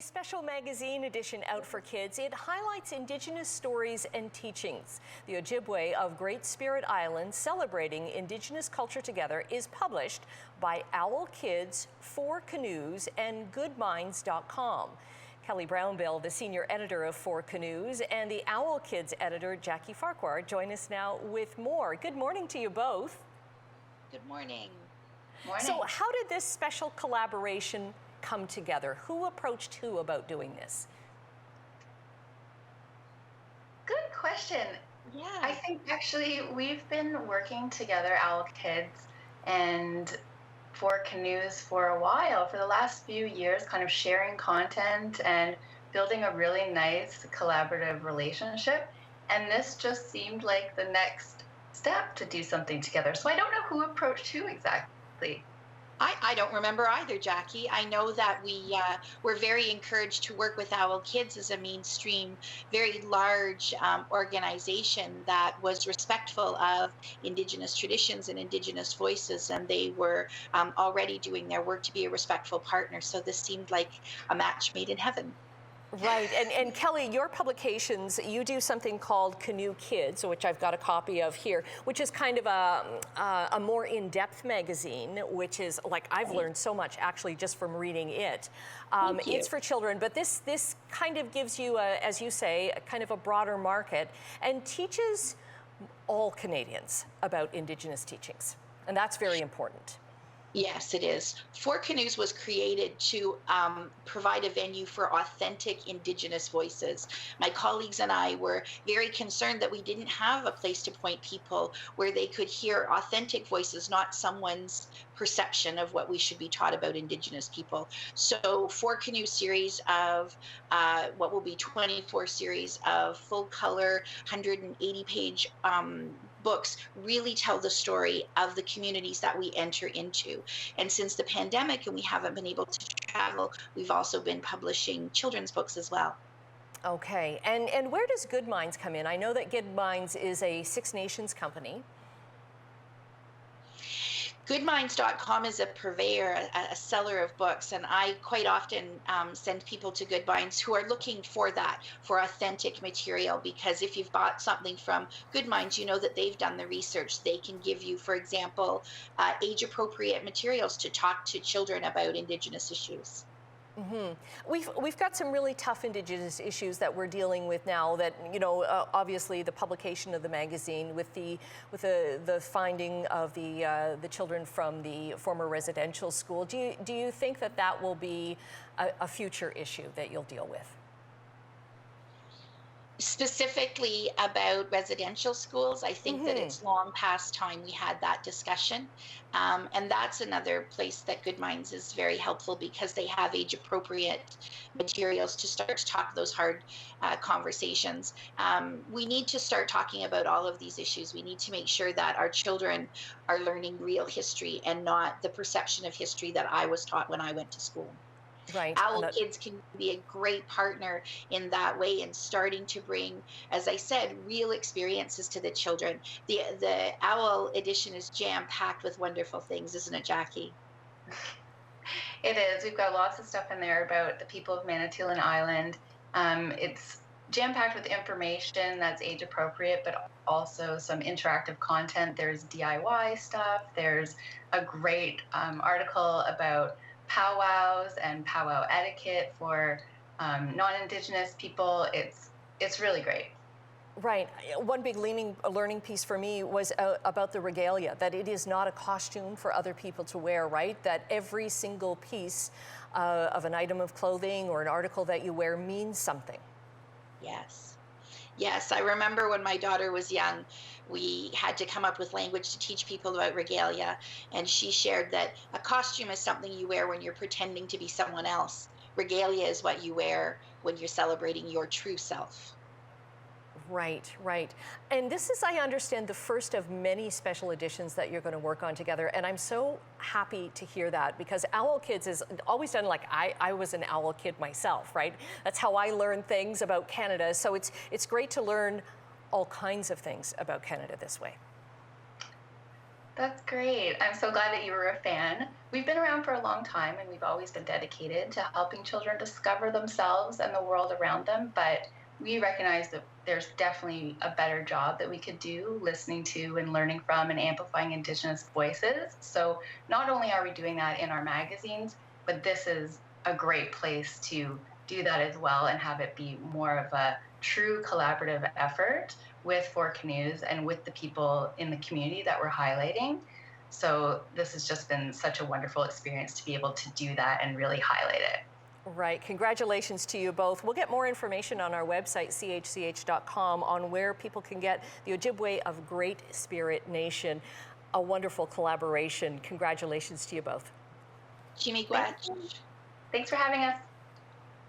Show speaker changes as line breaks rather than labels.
Special magazine edition out for kids. It highlights Indigenous stories and teachings. The Ojibwe of Great Spirit Island, celebrating Indigenous Culture Together, is published by Owl Kids, 4 Canoes, and GoodMinds.com. Kelly Brownbill, the senior editor of 4 Canoes, and the Owl Kids editor, Jackie Farquhar, join us now with more. Good morning to you both.
Good morning.
Morning.
So how did this special collaboration come together? Who approached who about doing this?
Good question.
Yeah.
I think actually we've been working together, Owl Kids and 4 Canoes, for a while, for the last few years, kind of sharing content and building a really nice collaborative relationship. And this just seemed like the next step to do something together. So I don't know who approached who exactly.
I don't remember either, Jackie. I know that we were very encouraged to work with Owl Kids as a mainstream, very large organization that was respectful of Indigenous traditions and Indigenous voices, and they were already doing their work to be a respectful partner. So this seemed like a match made in heaven.
Right, and Kelly, your publications, you do something called Canoe Kids, which I've got a copy of here, which is kind of a more in-depth magazine, which is, like, I've learned so much actually just from reading it. It's for children, but this kind of gives you, as you say, a kind of a broader market and teaches all Canadians about Indigenous teachings, and that's very important.
Yes, it is. 4 Canoes was created to provide a venue for authentic Indigenous voices. My colleagues and I were very concerned that we didn't have a place to point people where they could hear authentic voices, not someone's perception of what we should be taught about Indigenous people. So 4 Canoe series of what will be 24 series of full color, 180-page books really tell the story of the communities that we enter into. And since the pandemic and we haven't been able to travel, we've also been publishing children's books as well.
Okay, and where does Good Minds come in? I know that Good Minds is a Six Nations company.
GoodMinds.com is a purveyor, a seller of books, and I quite often send people to Good Minds who are looking for that, for authentic material, because if you've bought something from Good Minds, you know that they've done the research. They can give you, for example, age-appropriate materials to talk to children about Indigenous issues.
Mm-hmm. We've got some really tough Indigenous issues that we're dealing with now. That, you know, obviously the publication of the magazine with the finding of the children from the former residential school. Do you think that will be a future issue that you'll deal with?
Specifically about residential schools, I think that it's long past time we had that discussion. And that's another place that Good Minds is very helpful, because they have age-appropriate materials to start to talk those hard conversations. We need to start talking about all of these issues. We need to make sure that our children are learning real history and not the perception of history that I was taught when I went to school.
Right.
Owl Kids can be a great partner in that way, and starting to bring, as I said, real experiences to the children. The Owl edition is jam-packed with wonderful things, isn't it, Jackie?
It is. We've got lots of stuff in there about the people of Manitoulin Island. It's jam-packed with information that's age-appropriate, but also some interactive content. There's DIY stuff. There's a great article about powwows and powwow etiquette for non-Indigenous people. It's really great.
Right. One big learning piece for me was about the regalia, that it is not a costume for other people to wear, right? That every single piece of an item of clothing or an article that you wear means something.
Yes. Yes, I remember when my daughter was young, we had to come up with language to teach people about regalia, and she shared that a costume is something you wear when you're pretending to be someone else. Regalia is what you wear when you're celebrating your true self.
Right, right. And this is, I understand, the first of many special editions that you're going to work on together. And I'm so happy to hear that, because Owl Kids has always done, like, I was an Owl Kid myself, right? That's how I learned things about Canada. So it's great to learn all kinds of things about Canada this way.
That's great. I'm so glad that you were a fan. We've been around for a long time, and we've always been dedicated to helping children discover themselves and the world around them. But we recognize that there's definitely a better job that we could do listening to and learning from and amplifying Indigenous voices. So not only are we doing that in our magazines, but this is a great place to do that as well and have it be more of a true collaborative effort with Four Canoes and with the people in the community that we're highlighting. So this has just been such a wonderful experience to be able to do that and really highlight it.
Right. Congratulations to you both. We'll get more information on our website, chch.com, on where people can get the Ojibwe of Great Spirit Nation. A wonderful collaboration. Congratulations to you both.
Chimigwach.
Thanks for having us.